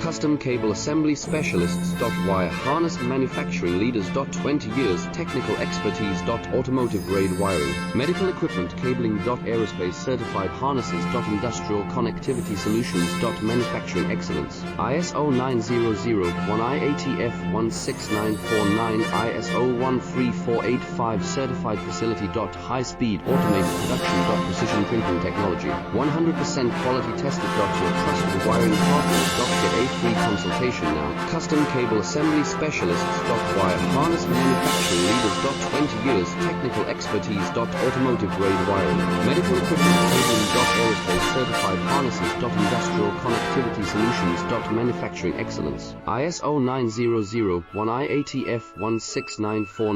Custom Cable Assembly Specialists. Wire Harness Manufacturing Leaders. 20 years Technical Expertise. Automotive Grade Wiring, Medical Equipment Cabling. Aerospace Certified Harnesses. Industrial Connectivity Solutions. Manufacturing Excellence. ISO 9001 IATF 16949 ISO 13485 Certified Facility. High Speed Automated Production. Precision Printing Technology, 100% quality tested. Your trusted wiring partners. Get a free consultation now. Custom Cable Assembly Specialists. Wire Harness Manufacturing Leaders. 20 years Technical Expertise. Automotive Grade Wiring, Medical Equipment Cabling. Aerospace Certified Harnesses. Industrial Connectivity Solutions. Manufacturing Excellence. ISO 9001 IATF 16949